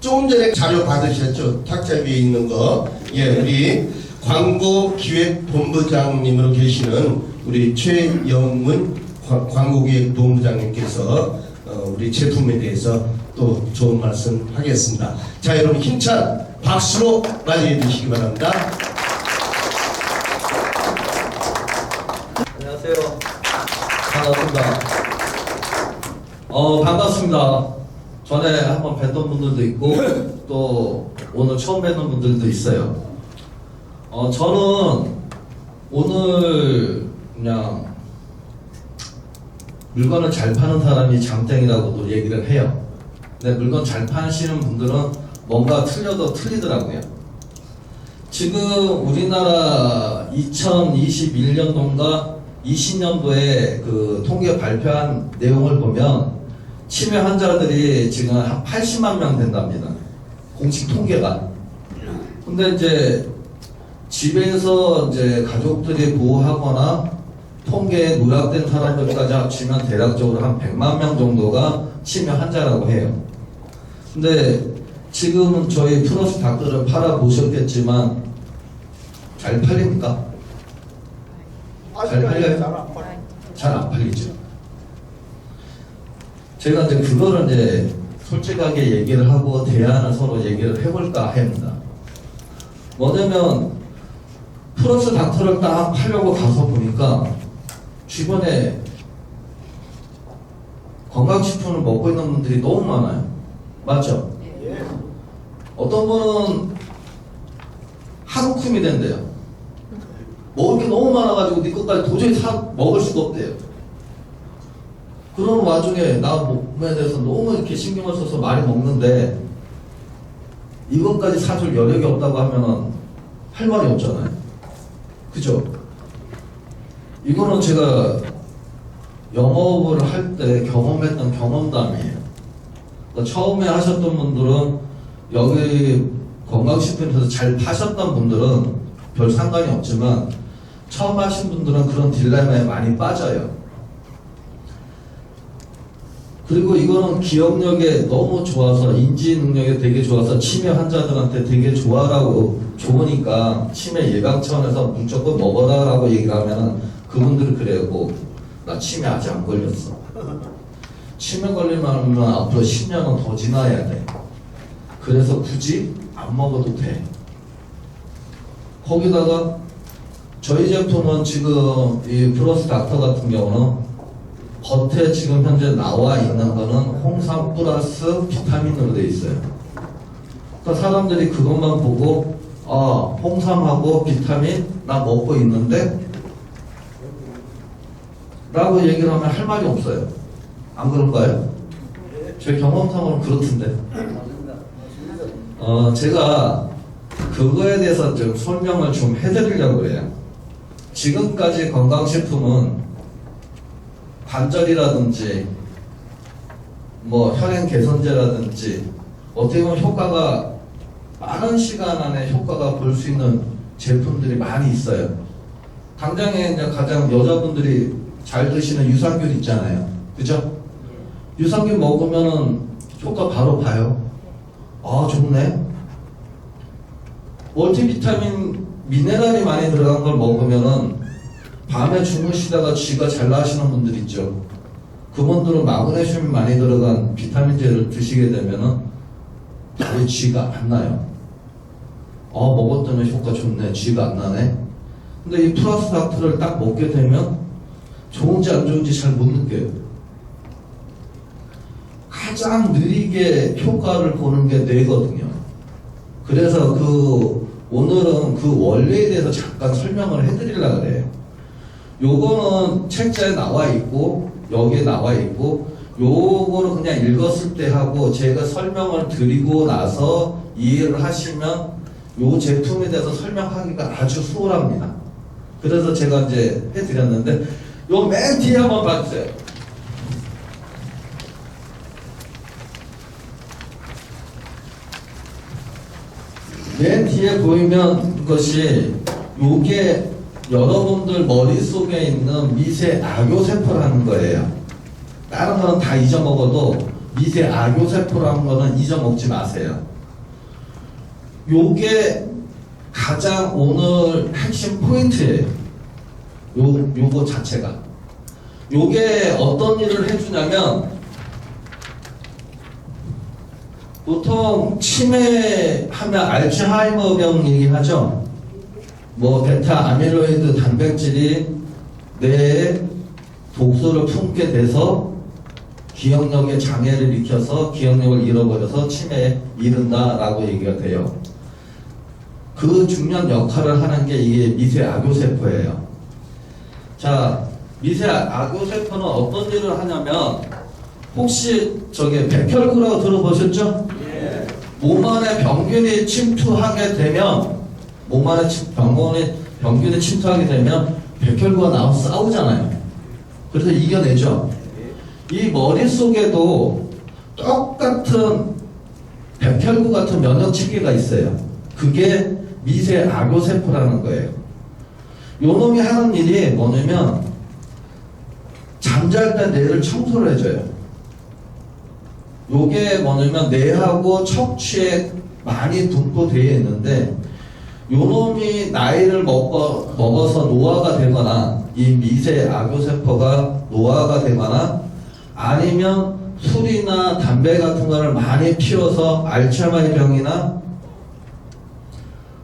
조금 전에 자료 받으셨죠? 탁자 위에 있는 거. 예, 우리 광고기획본부장님으로 계시는 우리 최영문 광고기획본부장님께서 우리 제품에 대해서 또 좋은 말씀 하겠습니다. 자, 여러분 힘찬 박수로 맞이해 주시기 바랍니다. 안녕하세요. 반갑습니다. 반갑습니다. 전에 한번 뵀던 분들도 있고 또 오늘 처음 뵙는 분들도 있어요. 저는 오늘 그냥 물건을 잘 파는 사람이 장땡이라고도 얘기를 해요. 근데 물건 잘 파시는 분들은 뭔가 틀려도 틀리더라고요. 지금 우리나라 2021년도인가 20년도에 그 통계 발표한 내용을 보면 치매 환자들이 지금 한 80만 명 된답니다. 공식 통계가. 근데 이제 집에서 이제 가족들이 보호하거나 통계에 누락된 사람들까지 합치면 대략적으로 한 100만 명 정도가 치매 환자라고 해요. 근데 지금은 저희 플러스 닥터를 팔아보셨겠지만 잘 팔립니까? 잘 팔려요? 잘 안 팔리죠. 제가 이제 그거를 이제 솔직하게 얘기를 하고 대안을 서로 얘기를 해볼까 합니다. 뭐냐면 플러스 닥터를 딱 하려고 가서 보니까 주변에 건강식품을 먹고 있는 분들이 너무 많아요. 맞죠? 어떤 분은 하루쿰이 된대요. 먹을 게 너무 많아가지고 네 것까지 도저히 먹을 수가 없대요. 그런 와중에 나 몸에 대해서 너무 이렇게 신경을 써서 많이 먹는데 이것까지 사줄 여력이 없다고 하면은 할 말이 없잖아요. 그죠? 이거는 제가 영업을 할 때 경험했던 경험담이에요. 그러니까 처음에 하셨던 분들은 여기 건강식품에서 잘 파셨던 분들은 별 상관이 없지만 처음 하신 분들은 그런 딜레마에 많이 빠져요. 그리고 이거는 기억력에 너무 좋아서 인지 능력이 되게 좋아서 치매 환자들한테 되게 좋으니까 치매 예방 차원에서 무조건 먹어라 라고 얘기를 하면은 그분들이 그래요. 나 치매 아직 안 걸렸어. 치매 걸리면 앞으로 10년은 더 지나야 돼. 그래서 굳이 안 먹어도 돼. 거기다가 저희 제품은 지금 이 플러스 닥터 같은 경우는 겉에 지금 현재 나와 있는 거는 홍삼 플러스 비타민으로 되어 있어요. 그러니까 사람들이 그것만 보고 홍삼하고 비타민 나 먹고 있는데 라고 얘기를 하면 할 말이 없어요. 안 그런가요? 제 경험상으로는 그렇던데. 제가 그거에 대해서 좀 설명을 좀 해드리려고 해요. 지금까지 건강식품은 관절이라든지 혈행 개선제라든지 어떻게 보면 효과가 빠른 시간 안에 효과가 볼 수 있는 제품들이 많이 있어요. 당장에 이제 가장 여자분들이 잘 드시는 유산균 있잖아요. 그죠? 유산균 먹으면은 효과 바로 봐요. 좋네. 멀티비타민 미네랄이 많이 들어간 걸 먹으면은 밤에 주무시다가 쥐가 잘 나시는 분들 있죠. 그분들은 마그네슘이 많이 들어간 비타민제를 드시게 되면은 왜 쥐가 안 나요? 먹었더니 효과 좋네. 쥐가 안 나네. 근데 이 플러스 닥터를 딱 먹게 되면 좋은지 안 좋은지 잘 못 느껴요. 가장 느리게 효과를 보는 게 뇌거든요. 그래서 오늘은 그 원리에 대해서 잠깐 설명을 해드리려고 그래요. 요거는 책자에 나와 있고 여기에 나와 있고 요거를 그냥 읽었을 때 하고 제가 설명을 드리고 나서 이해를 하시면 요 제품에 대해서 설명하기가 아주 수월합니다. 그래서 제가 이제 해드렸는데 요 맨 뒤에 한번 봐주세요. 맨 뒤에 보이면 것이 요게 여러분들 머릿속에 있는 미세 악요세포라는 거예요. 다른 거는 다 잊어먹어도 미세 악요세포라는 거는 잊어먹지 마세요. 요게 가장 오늘 핵심 포인트예요. 요거 자체가. 요게 어떤 일을 해주냐면, 보통 치매하면 알츠하이머병 얘기하죠. 뭐 베타 아밀로이드 단백질이 뇌에 독소를 품게 돼서 기억력에 장애를 일으켜서 기억력을 잃어버려서 치매에 이른다라고 얘기가 돼요. 그 중요한 역할을 하는 게 이게 미세 악교세포예요. 자, 미세 악교세포는 어떤 일을 하냐면, 혹시 저기 백혈구라고 들어보셨죠? 예. 몸 안에 병균이 침투하게 되면, 몸 안에 병균이 침투하게 되면 백혈구가 나와서 싸우잖아요. 그래서 이겨내죠. 이 머릿속에도 똑같은 백혈구 같은 면역 체계가 있어요. 그게 미세 악교세포라는 거예요. 요 놈이 하는 일이 뭐냐면, 잠잘 때 뇌를 청소를 해줘요. 요게 뭐냐면 뇌하고 척추에 많이 분포되어 있는데, 요 놈이 나이를 먹어서 노화가 되거나, 이 미세 악교세포가 노화가 되거나, 아니면 술이나 담배 같은 거를 많이 피워서 알츠하이머 병이나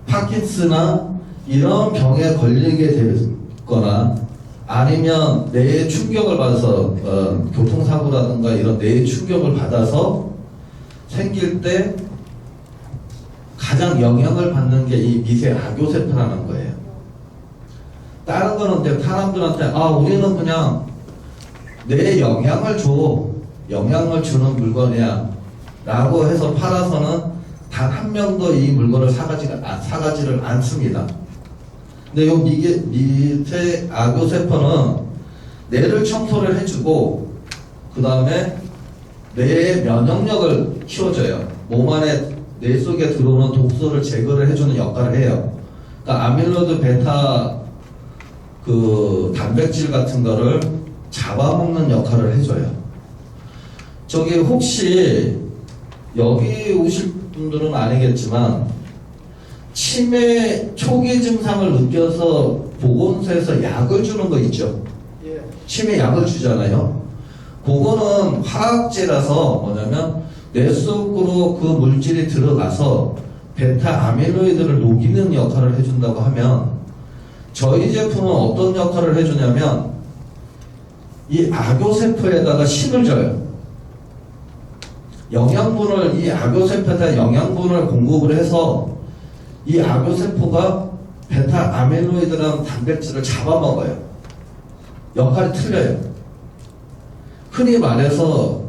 파킨스나 이런 병에 걸리게 되거나, 아니면 뇌에 충격을 받아서 교통사고라든가 이런 뇌에 충격을 받아서 생길 때 가장 영향을 받는 게 이 미세 악교세포라는 거예요. 다른 거는 이제 사람들한테 우리는 그냥 뇌에 영향을 주는 물건이야 라고 해서 팔아서는 단 한 명도 이 물건을 사가지를 않습니다. 근데 요 미세 악교세포는 뇌를 청소를 해주고, 그 다음에 뇌의 면역력을 키워줘요. 몸 안에 뇌 속에 들어오는 독소를 제거를 해주는 역할을 해요. 그러니까 아밀로이드 베타 그 단백질 같은 거를 잡아먹는 역할을 해줘요. 저기 혹시 여기 오실 분들은 아니겠지만, 치매 초기 증상을 느껴서 보건소에서 약을 주는 거 있죠. 예. 치매 약을 주잖아요. 그거는 화학제라서 뭐냐면 뇌 속으로 그 물질이 들어가서 베타 아밀로이드를 녹이는 역할을 해준다고 하면, 저희 제품은 어떤 역할을 해주냐면 이 악교세포에다가 신을 줘요. 영양분을, 이 악교세포에다 영양분을 공급을 해서 이 악교세포가 베타 아밀로이드라는 단백질을 잡아먹어요. 역할이 틀려요. 흔히 말해서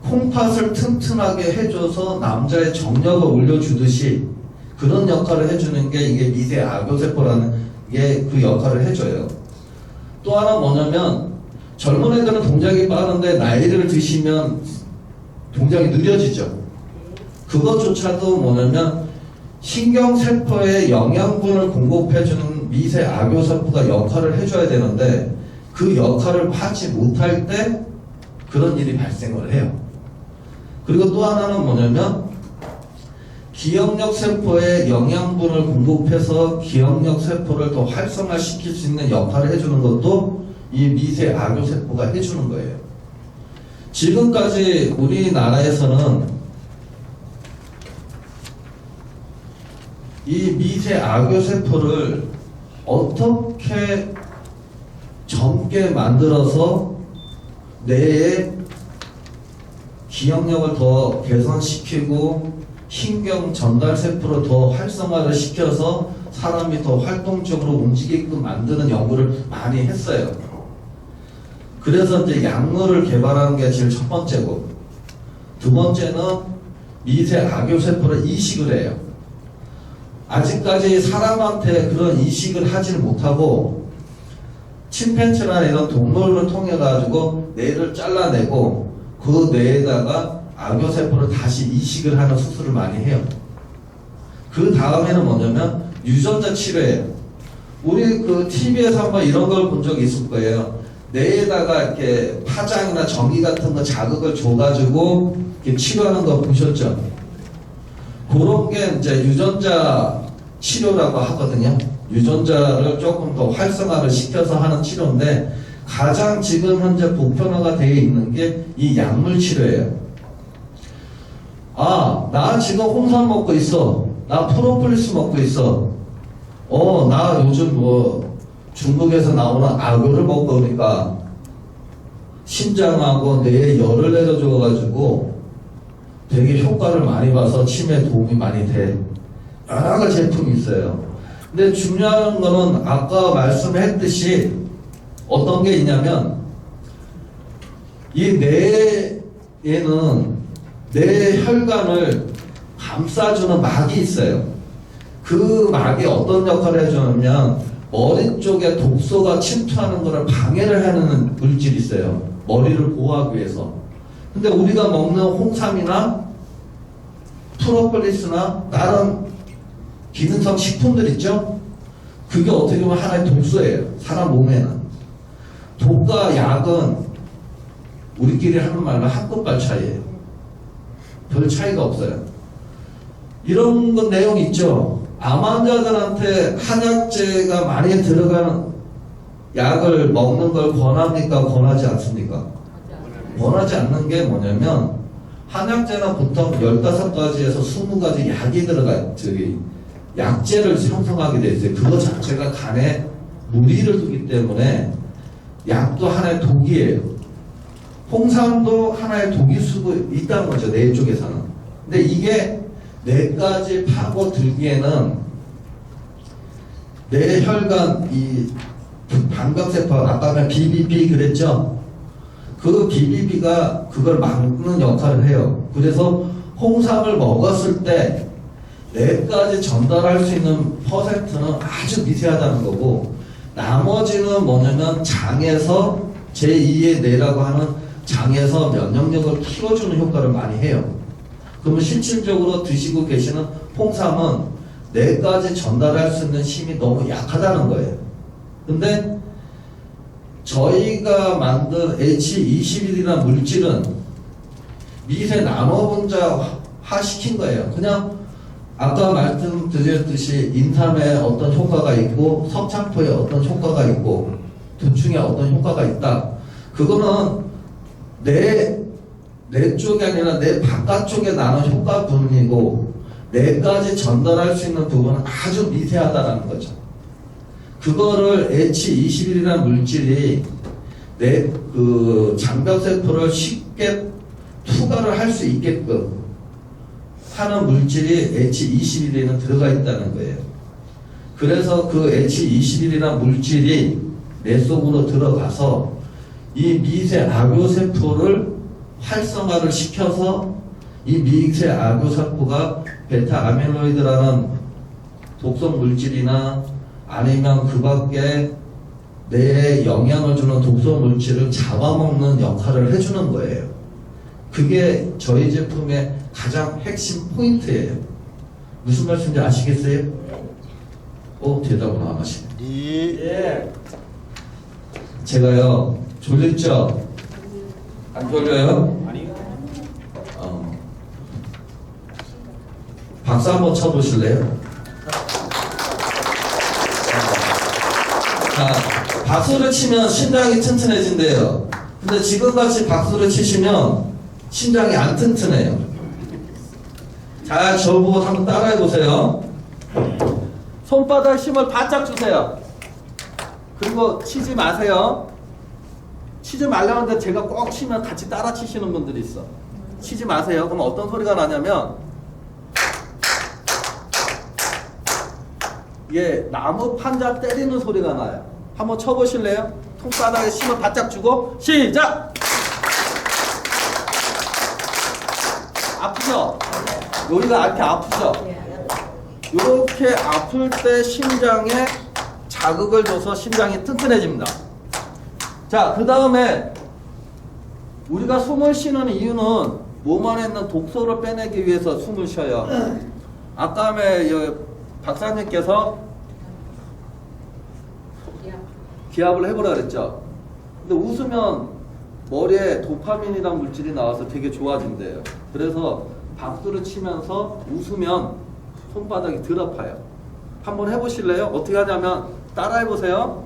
콩팥을 튼튼하게 해줘서 남자의 정력을 올려주듯이 그런 역할을 해주는 게 이게 미세 악교세포라는 게 그 역할을 해줘요. 또 하나 뭐냐면, 젊은 애들은 동작이 빠른데 나이를 드시면 동작이 느려지죠. 그것조차도 뭐냐면 신경세포에 영양분을 공급해주는 미세 악교세포가 역할을 해줘야 되는데, 그 역할을 하지 못할 때 그런 일이 발생을 해요. 그리고 또 하나는 뭐냐면, 기억력 세포에 영양분을 공급해서 기억력 세포를 더 활성화시킬 수 있는 역할을 해주는 것도 이 미세 악교세포가 해주는 거예요. 지금까지 우리나라에서는 이 미세 악교세포를 어떻게 젊게 만들어서 뇌의 기억력을 더 개선시키고 신경 전달 세포를 더 활성화를 시켜서 사람이 더 활동적으로 움직이게끔 만드는 연구를 많이 했어요. 그래서 이제 약물을 개발하는 게 제일 첫 번째고, 두 번째는 미세 악교세포를 이식을 해요. 아직까지 사람한테 그런 이식을 하지를 못하고, 침팬지나 이런 동물을 통해 가지고 뇌를 잘라내고 그 뇌에다가 악교세포를 다시 이식을 하는 수술을 많이 해요. 그 다음에는 뭐냐면 유전자 치료예요. 우리 그 TV에서 한번 이런 걸 본 적이 있을 거예요. 뇌에다가 이렇게 파장이나 전기 같은 거 자극을 줘가지고 이렇게 치료하는 거 보셨죠? 그런 게 이제 유전자 치료라고 하거든요. 유전자를 조금 더 활성화를 시켜서 하는 치료인데 가장 지금 현재 보편화가 되어 있는 게 이 약물 치료예요. 아, 나 지금 홍삼 먹고 있어. 나 프로폴리스 먹고 있어. 나 요즘 뭐 중국에서 나오는 악어를 먹고 오니까 심장하고 뇌에 열을 내려줘가지고 되게 효과를 많이 봐서 치매에 도움이 많이 돼. 여러 가지 제품이 있어요. 근데 중요한 거는 아까 말씀했듯이 어떤 게 있냐면 이 뇌에는 뇌 혈관을 감싸주는 막이 있어요. 그 막이 어떤 역할을 해주냐면 머리 쪽에 독소가 침투하는 것을 방해를 하는 물질이 있어요. 머리를 보호하기 위해서. 근데 우리가 먹는 홍삼이나 프로폴리스나 다른 기능성 식품들 있죠? 그게 어떻게 보면 하나의 독소예요. 사람 몸에는. 독과 약은 우리끼리 하는 말로 한 끝발 차이예요. 별 차이가 없어요. 이런 건 내용 있죠? 암 환자들한테 한약재가 많이 들어가는 약을 먹는 걸 권합니까? 권하지 않습니까? 권하지 않는 게 뭐냐면 한약재는 보통 15가지에서 20가지 약이 들어가요. 약재를 형성하게 돼 있어요. 그거 자체가 간에 무리를 두기 때문에 약도 하나의 독이에요. 홍삼도 하나의 독일 수도 있다는 거죠. 뇌 쪽에서는. 근데 이게 뇌까지 파고들기에는 뇌 혈관 이 반각세포 아까 BBB 그랬죠? 그 BBB가 그걸 막는 역할을 해요. 그래서 홍삼을 먹었을 때 뇌까지 전달할 수 있는 퍼센트는 아주 미세하다는 거고 나머지는 뭐냐면 장에서 제2의 뇌라고 하는 장에서 면역력을 키워주는 효과를 많이 해요. 그러면 실질적으로 드시고 계시는 홍삼은 뇌까지 전달할 수 있는 힘이 너무 약하다는 거예요. 근데 저희가 만든 H21이라는 물질은 미세 나노분자화 시킨 거예요. 그냥 아까 말씀드렸듯이 인삼에 어떤 효과가 있고 석창포에 어떤 효과가 있고 두충에 어떤 효과가 있다. 그거는 뇌 쪽이 아니라 뇌 바깥쪽에 나는 효과분이고 뇌까지 전달할 수 있는 부분은 아주 미세하다는 거죠. 그거를 H21이라는 물질이 뇌 장벽세포를 쉽게 투과를 할 수 있게끔 하는 물질이 H21에는 들어가 있다는 거예요. 그래서 그 H21이라는 물질이 뇌 속으로 들어가서 이 미세 악요세포를 활성화를 시켜서 이 미세 악요세포가 베타 아밀로이드라는 독성 물질이나 아니면 그 밖에 뇌에 영향을 주는 독성 물질을 잡아먹는 역할을 해주는 거예요. 그게 저희 제품의 가장 핵심 포인트예요. 무슨 말씀인지 아시겠어요? 대답은 안 하시네. 예. 제가요, 졸렸죠? 안 졸려요? 아니요. 박수 한번 쳐보실래요? 자, 박수를 치면 심장이 튼튼해진대요. 근데 지금같이 박수를 치시면 심장이 안 튼튼해요. 자, 저보고 한번 따라해보세요. 손바닥 힘을 바짝 주세요. 그리고 치지 마세요. 치지 말라는데 제가 꼭 치면 같이 따라 치시는 분들이 있어. 치지 마세요. 그럼 어떤 소리가 나냐면 이게 나무 판자 때리는 소리가 나요. 한번 쳐보실래요? 손바닥에 힘을 바짝 주고 시작! 아프죠? 여기가 이렇게 아프죠? 이렇게 아플 때 심장에 자극을 줘서 심장이 튼튼해집니다. 자, 그 다음에 우리가 숨을 쉬는 이유는 몸 안에 있는 독소를 빼내기 위해서 숨을 쉬어요. 아까 박사님께서 기압을 해보라 그랬죠. 근데 웃으면 머리에 도파민이란 물질이 나와서 되게 좋아진대요. 그래서 박수를 치면서 웃으면 손바닥이 덜 아파요. 한번 해보실래요? 어떻게 하냐면 따라해보세요.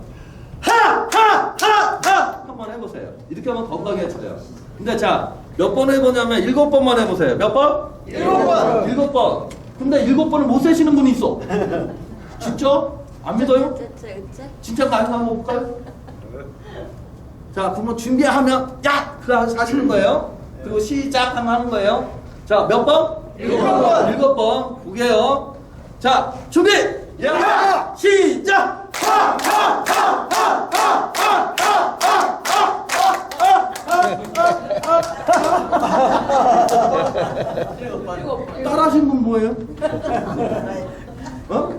하하하하 한번 해보세요. 이렇게 하면 건강해져요. 근데 자, 몇 번 해보냐면 7번만 해보세요. 몇 번? 7번. 7번. 근데 7번을 못 세시는 분이 있어. 진짜? 안 믿어요? 진짜 가서 한번 볼까요? 자, 그러면 준비하면 야! 그래 하시는 거예요. 그리고 시작하면 하는 거예요. 자, 몇 번? 7번. 7번. 보게요. 자, 준비! 야! 시작! 따라 하신 분 뭐예요? 어?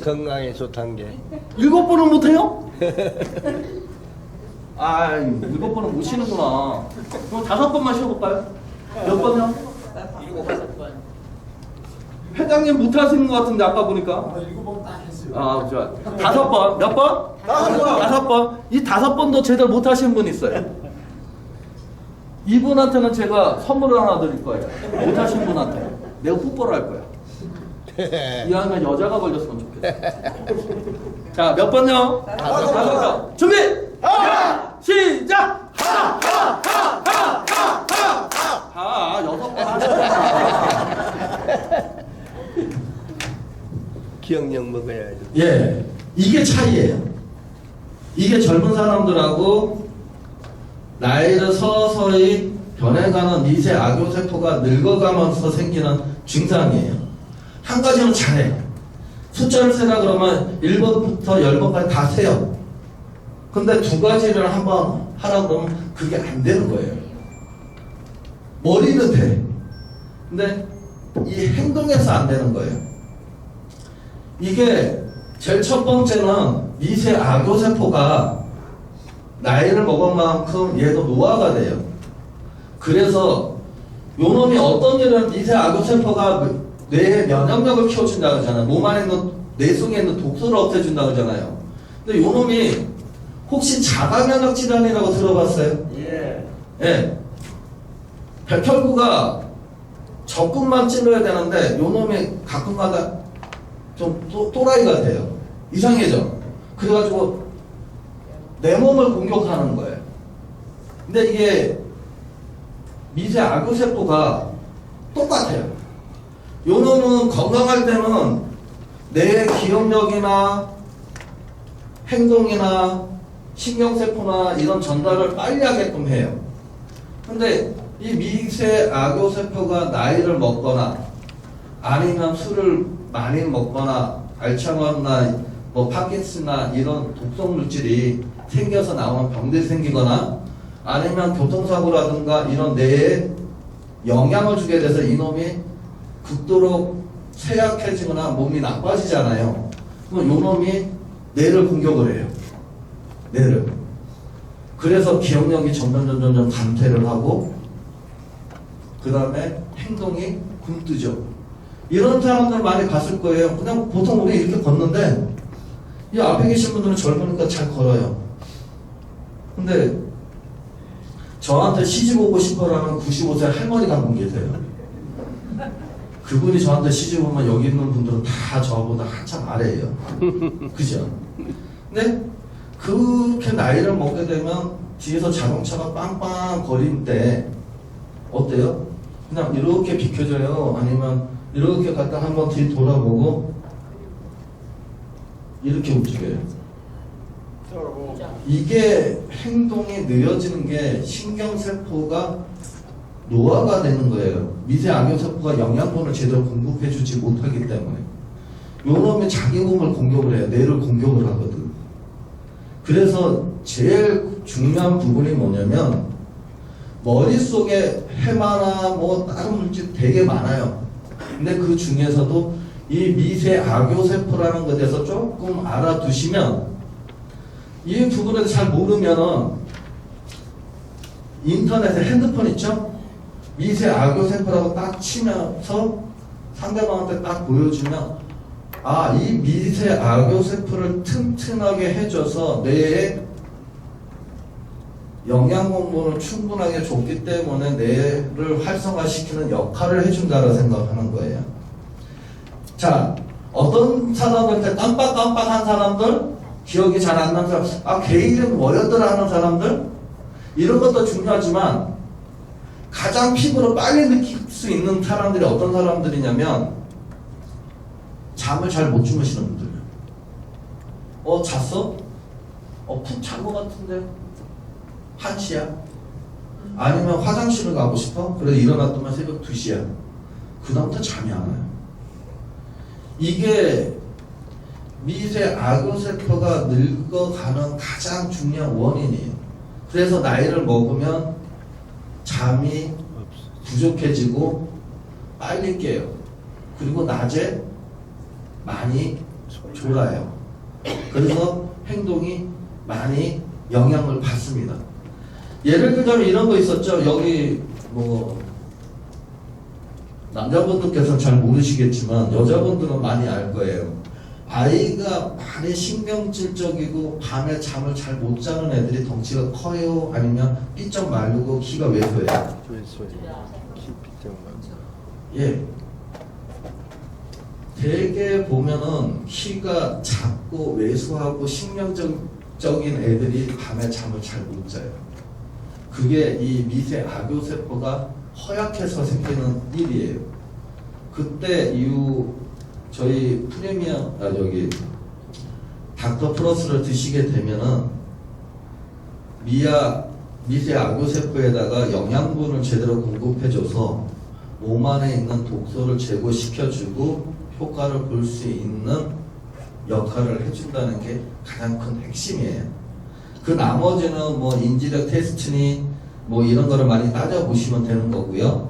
건강에 좋다는 게. 7번은 못해요? 아, 7번은 못 쉬는구나. 그럼 5번만 쉬어볼까요? 몇 번이요? 7번. 회장님 못 하시는 것 같은데 아까 보니까. 7번 딱 했어요. 아, 좋아. 5번. 몇 번? 5번. 5번. 이 5번도 제대로 못 하시는 분 있어요. 이분한테는 제가 선물을 하나 드릴 거예요. 못 하신 분한테. 내가 뽀뽀를 할 거야. 이왕이면 여자가 걸렸으면 좋겠어. 자, 몇 번요? 5번. 준비! 시작! 하, 6번 하자. 기억력 먹어야지. 예, 이게 차이예요. 이게 젊은 사람들하고 나이를 서서히 변해가는 미세 악효세포가 늙어가면서 생기는 증상이에요. 한 가지는 잘해. 숫자를 세라 그러면 1번부터 10번까지 다 세요. 근데 두 가지를 한번 하라 그러면 그게 안 되는 거예요. 머리는 돼. 근데 이 행동에서 안 되는 거예요. 이게 제일 첫 번째는 미세 악효세포가 나이를 먹은 만큼 얘도 노화가 돼요. 그래서 요놈이 어떤 일은 미세 악효세포가 뇌의 면역력을 키워준다고 하잖아요. 몸 안에 있는 뇌 속에 있는 독소를 없애준다고 하잖아요. 근데 요놈이 혹시 자가면역 질환이라고 들어봤어요? 예. 예. 백혈구가 적군만 찔러야 되는데 요놈이 가끔가다 좀 또라이 같아요. 이상해져. 그래가지고 내 몸을 공격하는 거예요. 근데 이게 미세 악효세포가 똑같아요. 요놈은 건강할 때는 내 기억력이나 행동이나 신경세포나 이런 전달을 빨리 하게끔 해요. 근데 이 미세 악효세포가 나이를 먹거나 아니면 술을 많이 먹거나 알츠하이머나 뭐 파킨슨이나 이런 독성 물질이 생겨서 나오는 병들이 생기거나 아니면 교통사고라든가 이런 뇌에 영향을 주게 돼서 이놈이 극도로 쇠약해지거나 몸이 나빠지잖아요. 그럼 요놈이 뇌를 공격을 해요. 뇌를. 그래서 기억력이 점점 감퇴를 하고 그 다음에 행동이 굼뜨죠. 이런 사람들 많이 봤을 거예요. 그냥 보통 우리 이렇게 걷는데 이 앞에 계신 분들은 젊으니까 잘 걸어요. 근데 저한테 시집 오고 싶어라는 95세 할머니가 한 분 계세요. 그분이 저한테 시집 오면 여기 있는 분들은 다 저보다 한참 아래예요. 그죠? 근데 그렇게 나이를 먹게 되면 뒤에서 자동차가 빵빵 거릴 때 어때요? 그냥 이렇게 비켜줘요? 아니면 이렇게 갔다 한번 뒤 돌아보고 이렇게 움직여요. 이게 행동이 느려지는 게 신경세포가 노화가 되는 거예요. 미세 악효세포가 영양분을 제대로 공급해주지 못하기 때문에. 요놈이 자기 몸을 공격을 해요. 뇌를 공격을 하거든. 그래서 제일 중요한 부분이 뭐냐면 머릿속에 해마나 뭐 다른 물질 되게 많아요. 근데 그 중에서도 이 미세 악효세포라는 것에 대해서 조금 알아두시면 이 부분을 잘 모르면은 인터넷에 핸드폰 있죠? 미세 악효세포라고 딱 치면서 상대방한테 딱 보여주면 아, 이 미세 악효세포를 튼튼하게 해줘서 뇌에 영양 공분을 충분하게 줬기 때문에 뇌를 활성화시키는 역할을 해준다고 생각하는 거예요. 자, 어떤 사람한테 깜빡깜빡한 사람들, 기억이 잘 안 나는 사람, 걔 이름 뭐였더라 하는 사람들, 이런 것도 중요하지만 가장 피부로 빨리 느낄 수 있는 사람들이 어떤 사람들이냐면 잠을 잘 못 주무시는 분들. 잤어? 푹 잔 것 같은데 1시야? 아니면 화장실을 가고 싶어? 그래서 일어났더만 새벽 2시야. 그 다음부터 잠이 안 와요. 이게 미세 악의세포가 늙어가는 가장 중요한 원인이에요. 그래서 나이를 먹으면 잠이 부족해지고 빨리 깨요. 그리고 낮에 많이 졸아요. 그래서 행동이 많이 영향을 받습니다. 예를 들자면 이런 거 있었죠. 여기 뭐 남자분들께서는 잘 모르시겠지만 여자분들은 많이 알 거예요. 아이가 많이 신경질적이고 밤에 잠을 잘 못 자는 애들이 덩치가 커요? 아니면 삐쩍 마르고 키가 왜소해요? 예. 대개 보면은 키가 작고 왜소하고 신경적인 애들이 밤에 잠을 잘 못 자요. 그게 이 미세 악의세포가 허약해서 생기는 일이에요. 그때 이후 저희 프리미엄 닥터 플러스를 드시게 되면은 미세 악의세포에다가 영양분을 제대로 공급해줘서 몸 안에 있는 독소를 제거시켜주고 효과를 볼 수 있는 역할을 해준다는 게 가장 큰 핵심이에요. 그 나머지는 뭐 인지력 테스트니 뭐 이런 거를 많이 따져보시면 되는 거고요.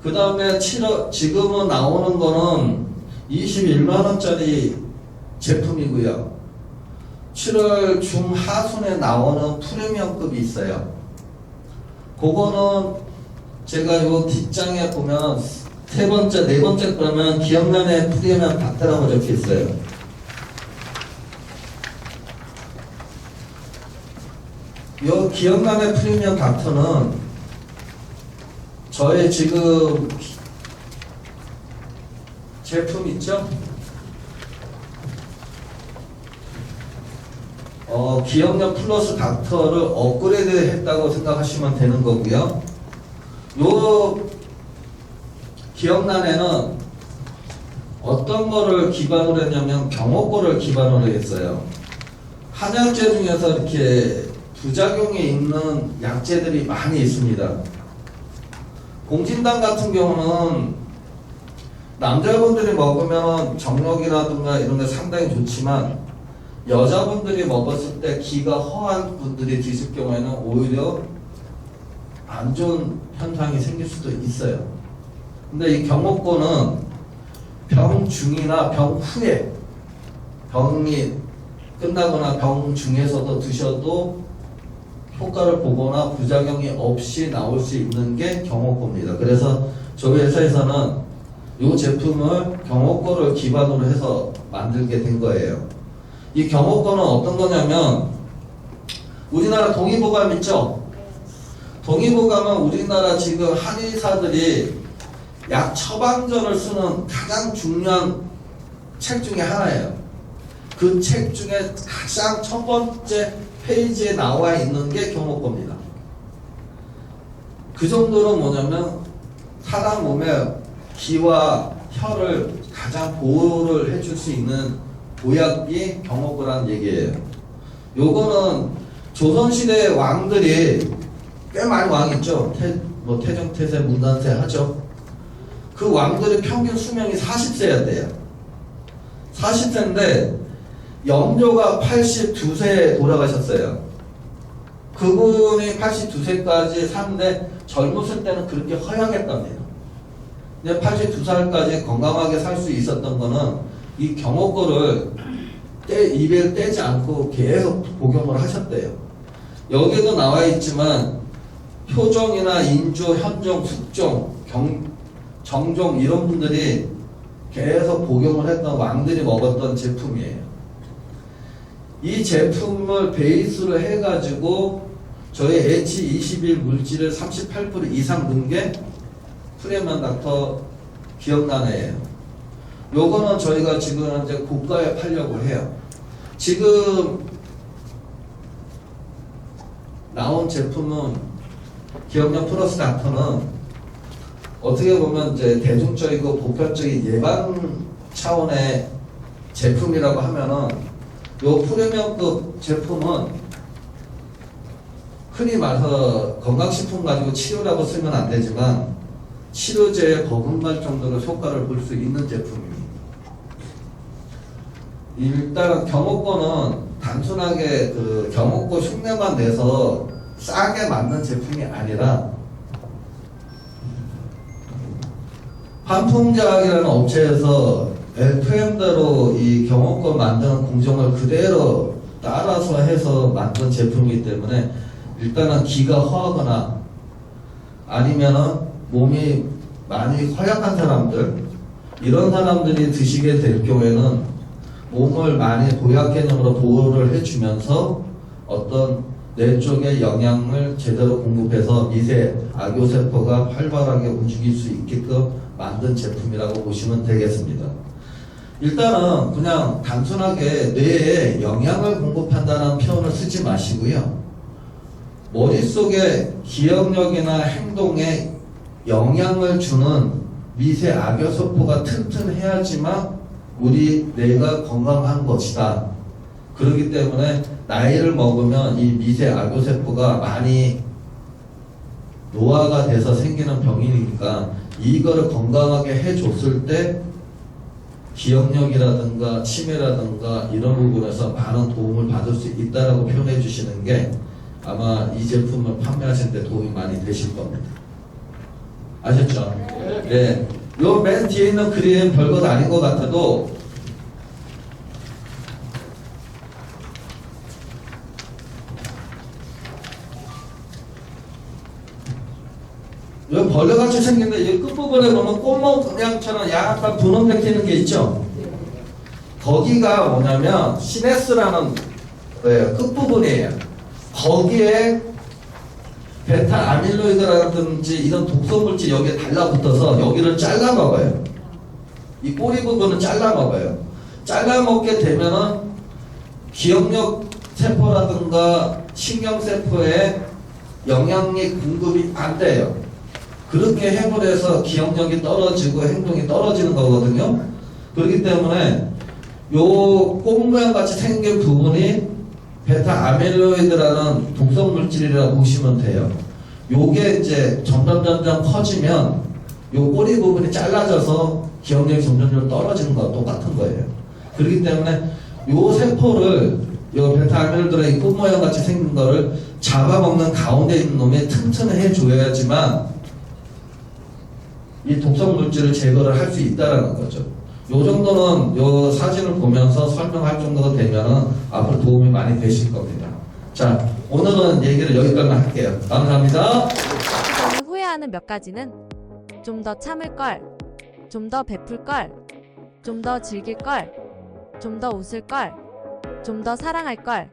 그 다음에 지금은 나오는 거는 21만원짜리 제품이고요. 7월 중하순에 나오는 프리미엄급이 있어요. 그거는 제가 요 뒷장에 보면 세 번째, 네 번째 거면 기억나는 프리미엄 닥터라고 적혀 있어요. 요 기억나는 프리미엄 닥터는 저의 지금 제품 있죠? 기억력 플러스 닥터를 업그레이드 했다고 생각하시면 되는 거고요. 요 기억란에는 어떤 거를 기반으로 했냐면 경호고를 기반으로 했어요. 한약재 중에서 이렇게 부작용이 있는 약재들이 많이 있습니다. 공진단 같은 경우는 남자분들이 먹으면 정력이라든가 이런 게 상당히 좋지만 여자분들이 먹었을 때 기가 허한 분들이 드실 경우에는 오히려 안 좋은 현상이 생길 수도 있어요. 근데 이 경호고는 병 중이나 병 후에 병이 끝나거나 병 중에서도 드셔도 효과를 보거나 부작용이 없이 나올 수 있는 게 경호고입니다. 그래서 저희 회사에서는 이 제품을 경호고를 기반으로 해서 만들게 된 거예요. 이 경호고는 어떤 거냐면 우리나라 동의보감 있죠? 동의보감은 우리나라 지금 한의사들이 약 처방전을 쓰는 가장 중요한 책 중에 하나예요. 그 책 중에 가장 첫 번째 페이지에 나와 있는 게 경호고입니다. 그 정도로 뭐냐면 사람 몸에 기와 혈을 가장 보호를 해줄 수 있는 보약이 경호고라는 얘기예요. 요거는 조선시대 왕들이 꽤 많이 왕 있죠. 태정, 태세, 문단세 하죠. 그 왕들의 평균 수명이 40세였대요. 40세인데 영조가 82세에 돌아가셨어요. 그분이 82세까지 사는데 젊었을 때는 그렇게 허약했답니다. 근데 82살까지 건강하게 살 수 있었던 거는 이 경호고를 입에 떼지 않고 계속 복용을 하셨대요. 여기도 나와 있지만 효종이나 인조, 현종, 숙종, 정종 이런 분들이 계속 복용을 했던 왕들이 먹었던 제품이에요. 이 제품을 베이스로 해가지고 저희 H21 물질을 38% 이상 넣은 게 프리미엄 닥터 기억나네요. 요거는 저희가 지금 현재 고가에 팔려고 해요. 지금 나온 제품은 기억력 플러스 닥터는 어떻게 보면 이제 대중적이고 보편적인 예방 차원의 제품이라고 하면은 요 프리미엄급 제품은 흔히 말해서 건강식품 가지고 치료라고 쓰면 안 되지만 치료제에 버금갈 정도로 효과를 볼 수 있는 제품입니다. 일단 경호권은 단순하게 그 경호권 흉내만 내서 싸게 만든 제품이 아니라 환풍제약이라는 업체에서 FM대로 이 경호권 만드는 공정을 그대로 따라서 해서 만든 제품이기 때문에 일단은 기가 허하거나 아니면은 몸이 많이 허약한 사람들 이런 사람들이 드시게 될 경우에는 몸을 많이 보약 개념으로 보호를 해주면서 어떤 뇌 쪽에 영양을 제대로 공급해서 미세 악효세포가 활발하게 움직일 수 있게끔 만든 제품이라고 보시면 되겠습니다. 일단은 그냥 단순하게 뇌에 영양을 공급한다는 표현을 쓰지 마시고요. 머릿속에 기억력이나 행동에 영향을 주는 미세 악효세포가 튼튼해야지만 우리 뇌가 건강한 것이다. 그렇기 때문에 나이를 먹으면 이 미세 악효세포가 많이 노화가 돼서 생기는 병이니까 이거를 건강하게 해줬을 때 기억력이라든가 치매라든가 이런 부분에서 많은 도움을 받을 수 있다라고 표현해 주시는 게 아마 이 제품을 판매하실 때 도움이 많이 되실 겁니다. 아셨죠? 네. 요 맨 뒤에 있는 그림 별것 아닌 것 같아도 요 벌레같이 생긴데 이 끝부분에 보면 꽃모양처럼 약간 분홍 백히는 게 있죠? 거기가 뭐냐면 시네스라는 끝부분이에요. 거기에 베타 아밀로이드라든지 이런 독소물질 여기에 달라붙어서 여기를 잘라 먹어요. 이 꼬리 부분은 잘라 먹어요. 잘라 먹게 되면은 기억력 세포라든가 신경세포에 영양이 공급이 안 돼요. 그렇게 해버려서 기억력이 떨어지고 행동이 떨어지는 거거든요. 그렇기 때문에 요 꽃 모양 같이 생긴 부분이 베타 아밀로이드라는 독성 물질이라고 보시면 돼요. 요게 이제 점점 커지면 요 꼬리 부분이 잘라져서 기억력이 점점 떨어지는 거와 똑같은 거예요. 그렇기 때문에 요 세포를 요 베타 아밀로이드의 꽃 모양 같이 생긴 거를 잡아먹는 가운데 있는 놈이 튼튼해 줘야지만 이 독성 물질을 제거를 할 수 있다라는 거죠. 요 정도는 요 사진을 보면서 설명할 정도가 되면은 앞으로 도움이 많이 되실 겁니다. 자, 오늘은 얘기를 여기까지만 할게요. 감사합니다. 저는 후회하는 몇 가지는 좀 더 참을 걸, 좀 더 베풀 걸, 좀 더 즐길 걸, 좀 더 웃을 걸, 좀 더 사랑할 걸.